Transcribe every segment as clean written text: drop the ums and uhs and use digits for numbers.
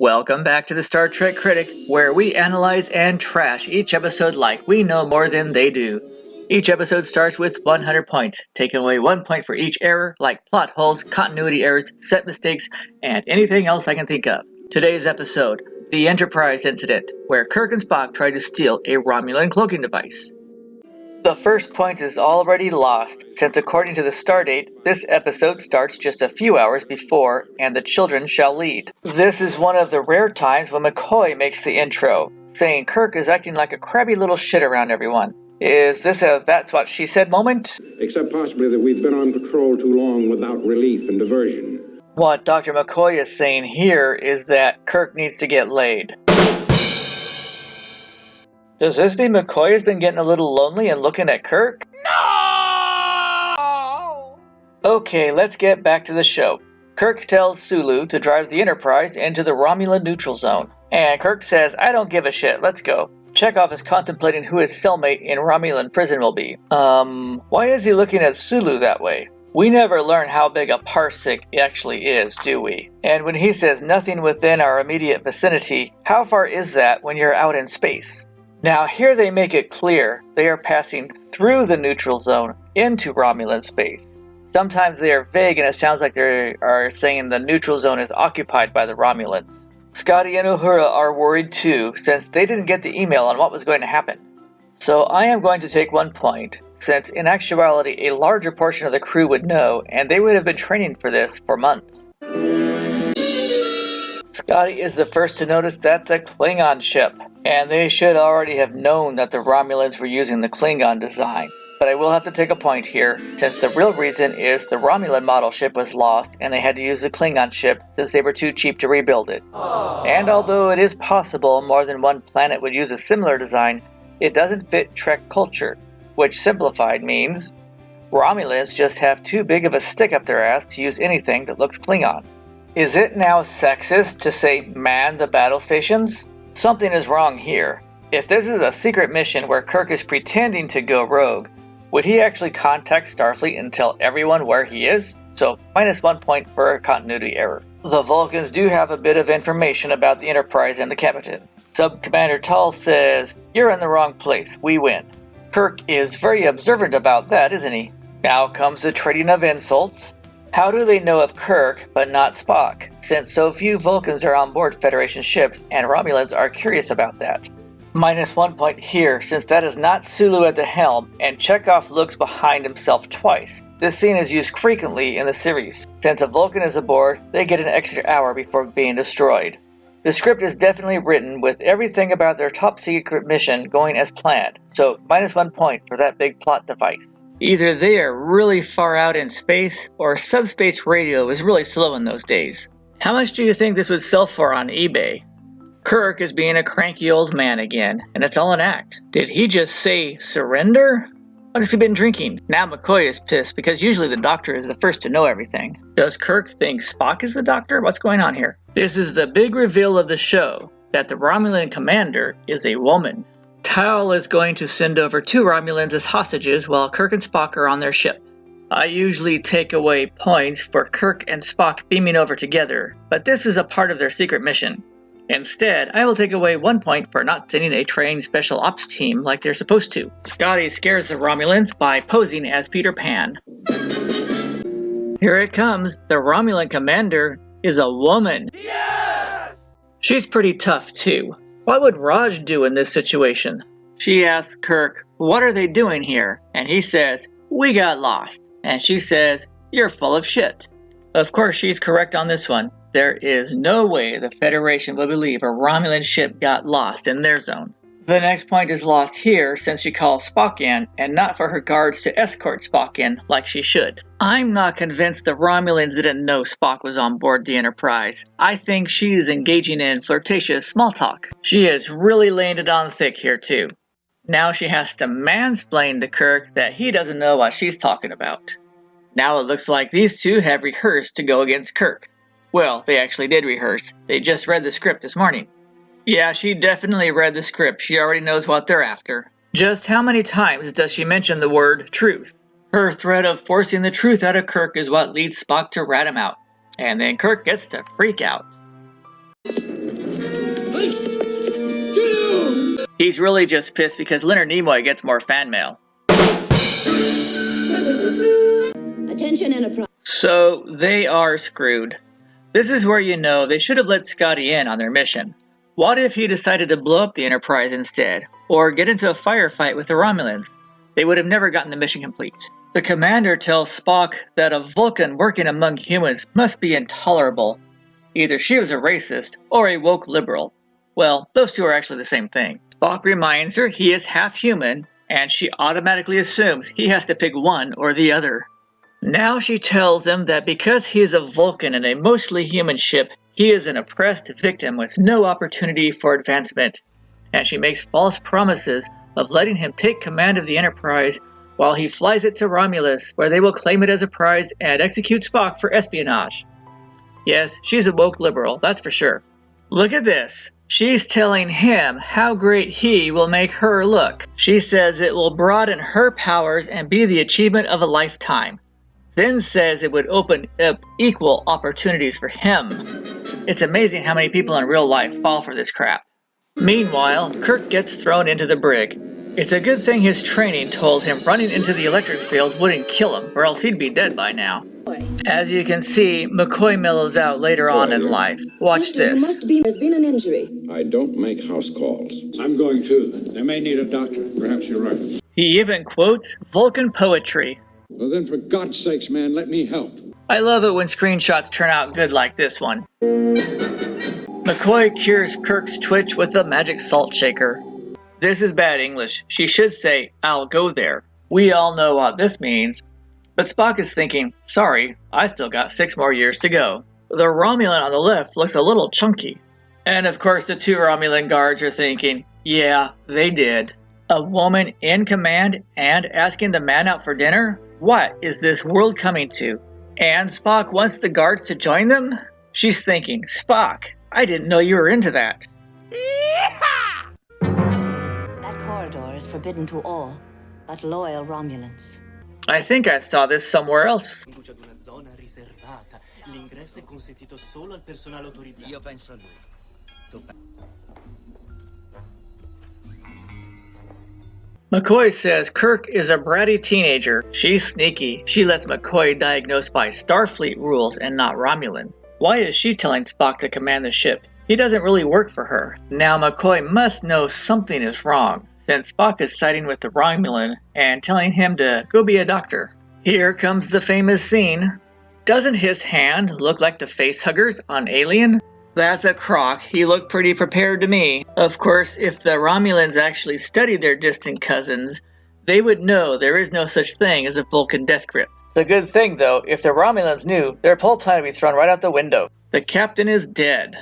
Welcome back to the Star Trek Critic, where we analyze and trash each episode like we know more than they do. Each episode starts with 100 points, taking away 1 point for each error, like plot holes, continuity errors, set mistakes, and anything else I can think of. Today's episode, The Enterprise Incident, where Kirk and Spock try to steal a Romulan cloaking device. The first point is already lost, since according to the stardate, this episode starts just a few hours before And the Children Shall Lead. This is one of the rare times when McCoy makes the intro, saying Kirk is acting like a crabby little shit around everyone. Is this a that's what she said moment? Except possibly that we've been on patrol too long without relief and diversion. What Dr. McCoy is saying here is that Kirk needs to get laid. Does this mean McCoy has been getting a little lonely and looking at Kirk? No! Okay, let's get back to the show. Kirk tells Sulu to drive the Enterprise into the Romulan neutral zone. And Kirk says, I don't give a shit, let's go. Chekhov is contemplating who his cellmate in Romulan prison will be. Why is he looking at Sulu that way? We never learn how big a parsec actually is, do we? And when he says nothing within our immediate vicinity, how far is that when you're out in space? Now here they make it clear they are passing through the neutral zone into Romulan space. Sometimes they are vague and it sounds like they are saying the neutral zone is occupied by the Romulans. Scotty and Uhura are worried too, since they didn't get the email on what was going to happen. So I am going to take 1 point, since in actuality a larger portion of the crew would know and they would have been training for this for months. Scotty is the first to notice that's a Klingon ship, and they should already have known that the Romulans were using the Klingon design. But I will have to take a point here, since the real reason is the Romulan model ship was lost and they had to use the Klingon ship since they were too cheap to rebuild it. And although it is possible more than one planet would use a similar design, it doesn't fit Trek culture, which simplified means Romulans just have too big of a stick up their ass to use anything that looks Klingon. Is it now sexist to say man the battle stations? Something is wrong here. If this is a secret mission where Kirk is pretending to go rogue, would he actually contact Starfleet and tell everyone where he is? So, minus 1 point for a continuity error. The Vulcans do have a bit of information about the Enterprise and the captain. Sub-Commander Tull says, "You're in the wrong place, we win." Kirk is very observant about that, isn't he? Now comes the trading of insults. How do they know of Kirk, but not Spock, since so few Vulcans are on board Federation ships and Romulans are curious about that? Minus 1 point here, since that is not Sulu at the helm, and Chekhov looks behind himself twice. This scene is used frequently in the series. Since a Vulcan is aboard, they get an extra hour before being destroyed. The script is definitely written with everything about their top secret mission going as planned, so minus 1 point for that big plot device. Either they are really far out in space, or subspace radio was really slow in those days. How much do you think this would sell for on eBay? Kirk is being a cranky old man again, and it's all an act. Did he just say surrender? What has he been drinking? Now McCoy is pissed because usually the doctor is the first to know everything. Does Kirk think Spock is the doctor? What's going on here? This is the big reveal of the show, that the Romulan commander is a woman. Tal is going to send over 2 Romulans as hostages while Kirk and Spock are on their ship. I usually take away points for Kirk and Spock beaming over together, but this is a part of their secret mission. Instead, I will take away 1 point for not sending a trained special ops team like they're supposed to. Scotty scares the Romulans by posing as Peter Pan. Here it comes, the Romulan commander is a woman. Yes! She's pretty tough too. What would Raj do in this situation? She asks Kirk, what are they doing here? And he says, we got lost. And she says, you're full of shit. Of course, she's correct on this one. There is no way the Federation will believe a Romulan ship got lost in their zone. The next point is lost here since she calls Spock in, and not for her guards to escort Spock in like she should. I'm not convinced the Romulans didn't know Spock was on board the Enterprise. I think she's engaging in flirtatious small talk. She is really laying it on thick here too. Now she has to mansplain to Kirk that he doesn't know what she's talking about. Now it looks like these two have rehearsed to go against Kirk. Well, they actually did rehearse. They just read the script this morning. Yeah, she definitely read the script. She already knows what they're after. Just how many times does she mention the word truth? Her threat of forcing the truth out of Kirk is what leads Spock to rat him out. And then Kirk gets to freak out. He's really just pissed because Leonard Nimoy gets more fan mail. Attention, Enterprise. So they are screwed. This is where you know they should have let Scotty in on their mission. What if he decided to blow up the Enterprise instead, or get into a firefight with the Romulans? They would have never gotten the mission complete. The commander tells Spock that a Vulcan working among humans must be intolerable. Either she was a racist or a woke liberal. Well, those two are actually the same thing. Spock reminds her he is half human, and she automatically assumes he has to pick one or the other. Now she tells him that because he is a Vulcan in a mostly human ship, he is an oppressed victim with no opportunity for advancement, and she makes false promises of letting him take command of the Enterprise while he flies it to Romulus, where they will claim it as a prize and execute Spock for espionage. Yes, she's a woke liberal, that's for sure. Look at this. She's telling him how great he will make her look. She says it will broaden her powers and be the achievement of a lifetime. Then says it would open up equal opportunities for him. It's amazing how many people in real life fall for this crap. Meanwhile, Kirk gets thrown into the brig. It's a good thing his training told him running into the electric field wouldn't kill him, or else he'd be dead by now. As you can see, McCoy mellows out later on in life. Watch this. There's been an injury. I don't make house calls. I'm going too. They may need a doctor. Perhaps you're right. He even quotes Vulcan poetry. Well, then, for God's sakes, man, let me help. I love it when screenshots turn out good like this one. McCoy cures Kirk's twitch with a magic salt shaker. This is bad English. She should say, "I'll go there." We all know what this means. But Spock is thinking, sorry, I still got 6 more years to go. The Romulan on the left looks a little chunky. And of course the 2 Romulan guards are thinking, yeah, they did. A woman in command and asking the man out for dinner? What is this world coming to? And Spock wants the guards to join them? She's thinking, Spock, I didn't know you were into that. That corridor is forbidden to all but loyal Romulans. I think I saw this somewhere else. McCoy says Kirk is a bratty teenager. She's sneaky. She lets McCoy diagnose by Starfleet rules and not Romulan. Why is she telling Spock to command the ship? He doesn't really work for her. Now McCoy must know something is wrong, since Spock is siding with the Romulan and telling him to go be a doctor. Here comes the famous scene. Doesn't his hand look like the facehuggers on Alien? That's a crock. He looked pretty prepared to me. Of course, if the Romulans actually studied their distant cousins, they would know there is no such thing as a Vulcan death grip. It's a good thing, though. If the Romulans knew, their whole plan would be thrown right out the window. The captain is dead.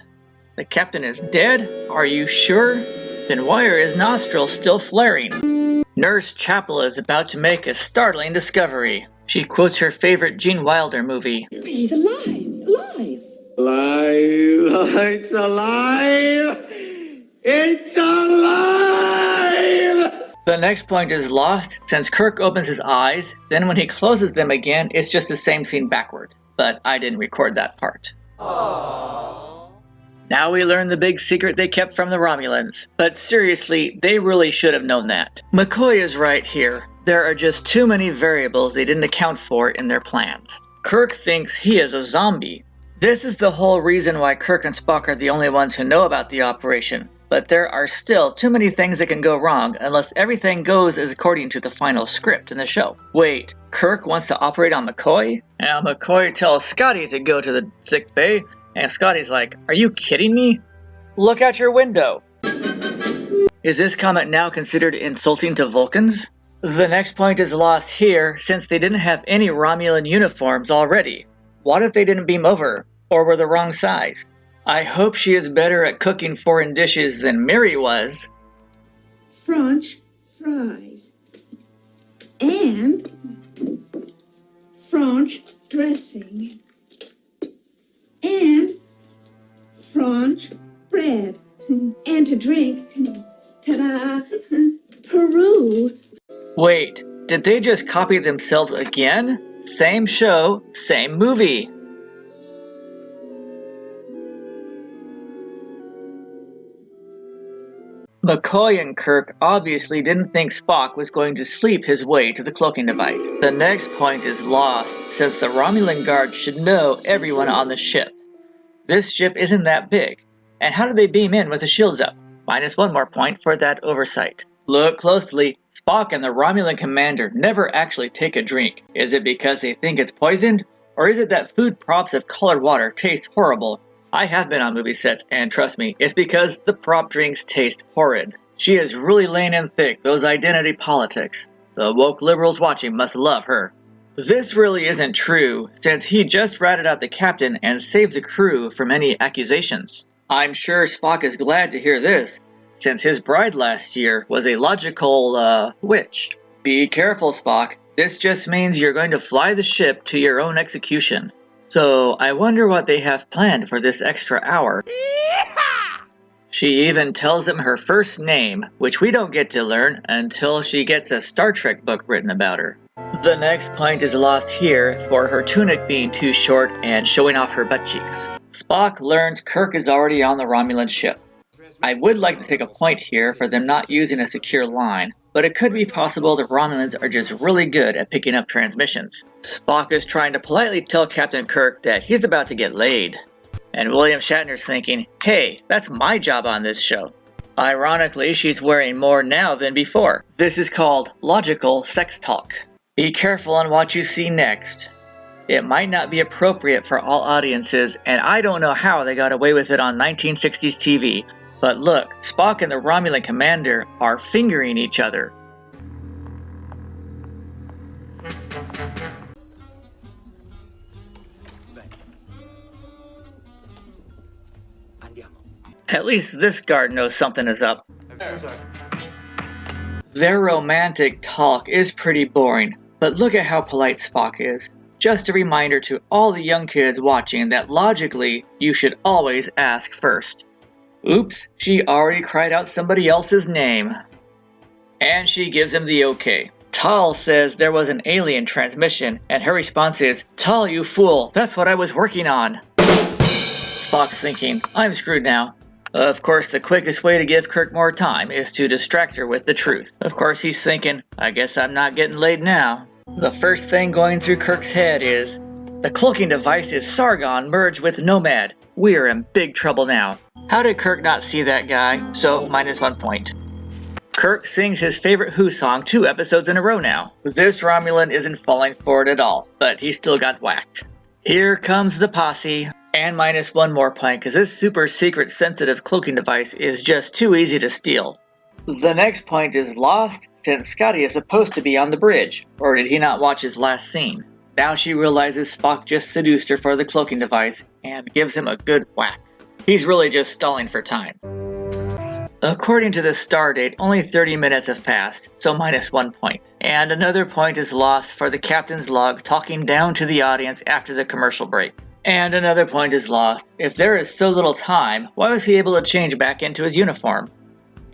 The captain is dead? Are you sure? Then why are his nostrils still flaring? Nurse Chapel is about to make a startling discovery. She quotes her favorite Gene Wilder movie. He's alive! Alive! Alive! It's alive! It's alive! The next point is lost since Kirk opens his eyes, then when he closes them again, it's just the same scene backwards. But I didn't record that part. Now we learn the big secret they kept from the Romulans. But seriously, they really should have known that. McCoy is right here. There are just too many variables they didn't account for in their plans. Kirk thinks he is a zombie. This is the whole reason why Kirk and Spock are the only ones who know about the operation. But there are still too many things that can go wrong unless everything goes as according to the final script in the show. Wait, Kirk wants to operate on McCoy? Now McCoy tells Scotty to go to the sick bay, and Scotty's like, are you kidding me? Look out your window. Is this comment now considered insulting to Vulcans? The next point is lost here since they didn't have any Romulan uniforms already. What if they didn't beam over, or were the wrong size? I hope she is better at cooking foreign dishes than Mary was. French fries and French dressing and French bread and to drink, ta-da, Peru. Wait, did they just copy themselves again? Same show, same movie. McCoy and Kirk obviously didn't think Spock was going to sleep his way to the cloaking device. The next point is lost, since the Romulan guards should know everyone on the ship. This ship isn't that big, and how do they beam in with the shields up? -1 more point for that oversight. Look closely, Spock and the Romulan commander never actually take a drink. Is it because they think it's poisoned? Or is it that food props of colored water taste horrible? I have been on movie sets, and trust me, it's because the prop drinks taste horrid. She is really laying in thick those identity politics. The woke liberals watching must love her. This really isn't true, since he just ratted out the captain and saved the crew from any accusations. I'm sure Spock is glad to hear this, since his bride last year was a logical, witch. Be careful, Spock. This just means you're going to fly the ship to your own execution. So, I wonder what they have planned for this extra hour. She even tells him her first name, which we don't get to learn until she gets a Star Trek book written about her. The next point is lost here for her tunic being too short and showing off her butt cheeks. Spock learns Kirk is already on the Romulan ship. I would like to take a point here for them not using a secure line, but it could be possible the Romulans are just really good at picking up transmissions. Spock is trying to politely tell Captain Kirk that he's about to get laid. And William Shatner's thinking, hey, that's my job on this show. Ironically, she's wearing more now than before. This is called logical sex talk. Be careful on what you see next. It might not be appropriate for all audiences, and I don't know how they got away with it on 1960s TV. But look, Spock and the Romulan commander are fingering each other. At least this guard knows something is up. Their romantic talk is pretty boring, but look at how polite Spock is. Just a reminder to all the young kids watching that logically, you should always ask first. Oops, she already cried out somebody else's name. And she gives him the okay. Tal says there was an alien transmission, and her response is, Tal, you fool, that's what I was working on. Spock's thinking, I'm screwed now. Of course, the quickest way to give Kirk more time is to distract her with the truth. Of course, he's thinking, I guess I'm not getting laid now. The first thing going through Kirk's head is, the cloaking device is Sargon merged with Nomad. We're in big trouble now. How did Kirk not see that guy? So, -1 point. Kirk sings his favorite Who song 2 episodes in a row now. This Romulan isn't falling for it at all, but he still got whacked. Here comes the posse. And -1 more point, because this super secret sensitive cloaking device is just too easy to steal. The next point is lost, since Scotty is supposed to be on the bridge, or did he not watch his last scene? Now she realizes Spock just seduced her for the cloaking device, and gives him a good whack. He's really just stalling for time. According to the star date, only 30 minutes have passed, so -1 point. And another point is lost for the captain's log talking down to the audience after the commercial break. And another point is lost. If there is so little time, why was he able to change back into his uniform?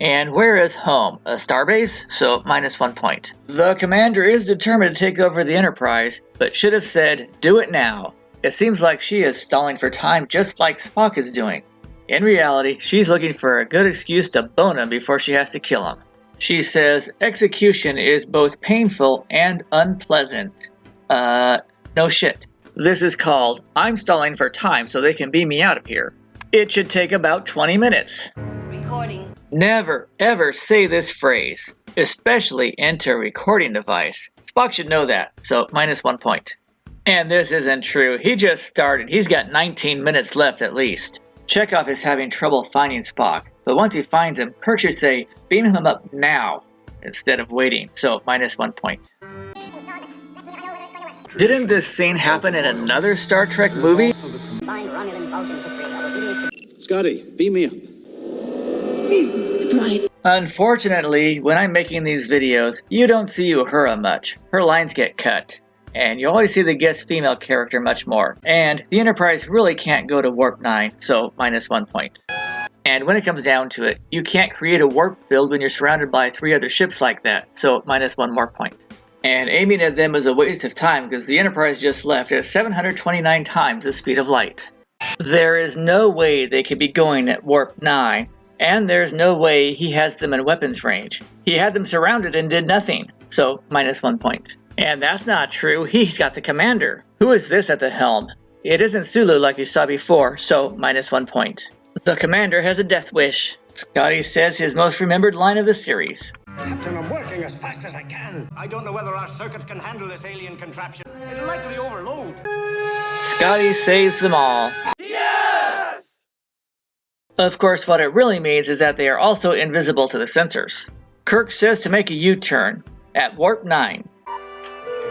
And where is home? A starbase? So -1 point. The commander is determined to take over the Enterprise, but should have said, do it now. It seems like she is stalling for time just like Spock is doing. In reality, she's looking for a good excuse to bone him before she has to kill him. She says, execution is both painful and unpleasant. No shit. This is called, I'm stalling for time so they can beam me out of here. It should take about 20 minutes. Recording. Never, ever say this phrase, especially into a recording device. Spock should know that, so -1 point. And this isn't true. He just started. He's got 19 minutes left at least. Chekhov is having trouble finding Spock, but once he finds him, Kirk should say, beam him up now, instead of waiting, so -1 point. Didn't this scene happen in another Star Trek movie? Scotty, beam me up. Surprise. Unfortunately, when I'm making these videos, you don't see Uhura much. Her lines get cut. And you only see the guest female character much more. And the Enterprise really can't go to Warp 9, so -1 point. And when it comes down to it, you can't create a warp field when you're surrounded by 3 other ships like that, so -1 more point. And aiming at them is a waste of time because the Enterprise just left at 729 times the speed of light. There is no way they could be going at Warp 9. And there's no way he has them in weapons range. He had them surrounded and did nothing, so -1 point. And that's not true, he's got the commander. Who is this at the helm? It isn't Sulu like you saw before, so -1 point. The commander has a death wish. Scotty says his most remembered line of the series. Captain, I'm working as fast as I can. I don't know whether our circuits can handle this alien contraption. It'll likely overload. Scotty saves them all. Yes! Of course, what it really means is that they are also invisible to the sensors. Kirk says to make a U-turn at warp 9.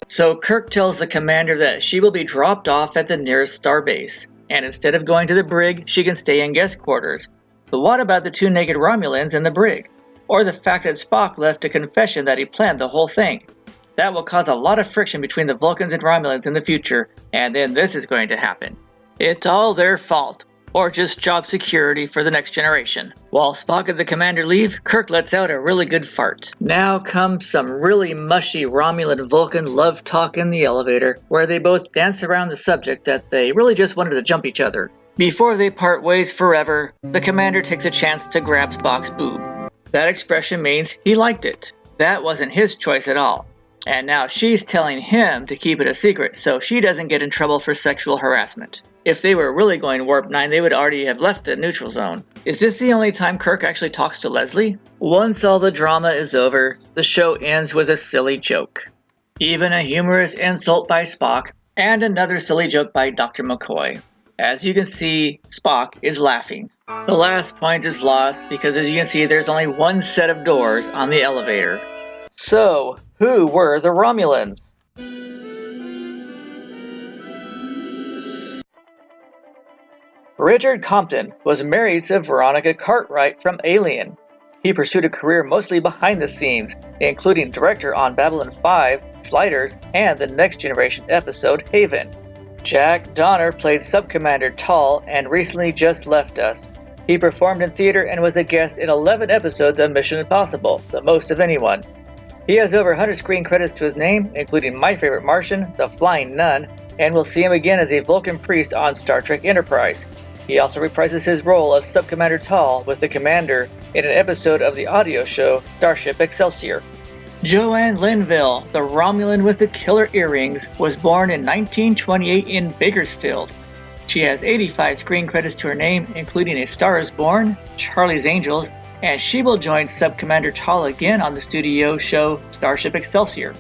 So Kirk tells the commander that she will be dropped off at the nearest starbase, and instead of going to the brig, she can stay in guest quarters. But what about the 2 naked Romulans in the brig? Or the fact that Spock left a confession that he planned the whole thing? That will cause a lot of friction between the Vulcans and Romulans in the future, and then this is going to happen. It's all their fault, or just job security for the next generation. While Spock and the commander leave, Kirk lets out a really good fart. Now comes some really mushy Romulan-Vulcan love talk in the elevator, where they both dance around the subject that they really just wanted to jump each other. Before they part ways forever, the commander takes a chance to grab Spock's boob. That expression means he liked it. That wasn't his choice at all. And now she's telling him to keep it a secret so she doesn't get in trouble for sexual harassment. If they were really going warp 9, they would already have left the neutral zone. Is this the only time Kirk actually talks to Leslie? Once all the drama is over, the show ends with a silly joke. Even a humorous insult by Spock, and another silly joke by Dr. McCoy. As you can see, Spock is laughing. The last point is lost because, as you can see, there's only one set of doors on the elevator. So, who were the Romulans? Richard Compton was married to Veronica Cartwright from Alien. He pursued a career mostly behind the scenes, including director on Babylon 5, Sliders, and the Next Generation episode Haven. Jack Donner played Subcommander Tall and recently just left us. He performed in theater and was a guest in 11 episodes of Mission Impossible, the most of anyone. He has over 100 screen credits to his name, including My Favorite Martian, The Flying Nun, and we'll see him again as a Vulcan priest on Star Trek Enterprise. He also reprises his role of Subcommander Tall with the Commander in an episode of the audio show Starship Excelsior. Joanne Linville, the Romulan with the killer earrings, was born in 1928 in Bakersfield. She has 85 screen credits to her name, including A Star is Born, Charlie's Angels, and she will join Subcommander Tall again on the studio show Starship Excelsior.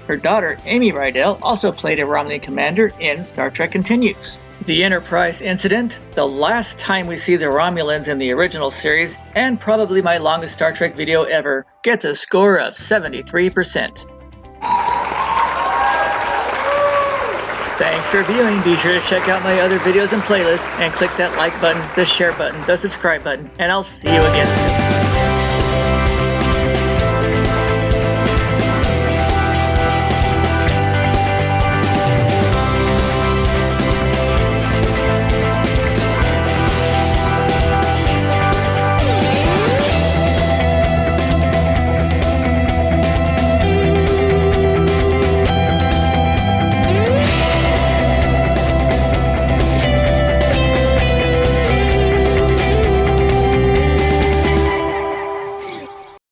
Her daughter, Amy Rydell, also played a Romulan commander in Star Trek Continues. The Enterprise incident, the last time we see the Romulans in the original series, and probably my longest Star Trek video ever, gets a score of 73%. Thanks for viewing. Be sure to check out my other videos and playlists, and click that like button, the share button, the subscribe button, and I'll see you again soon.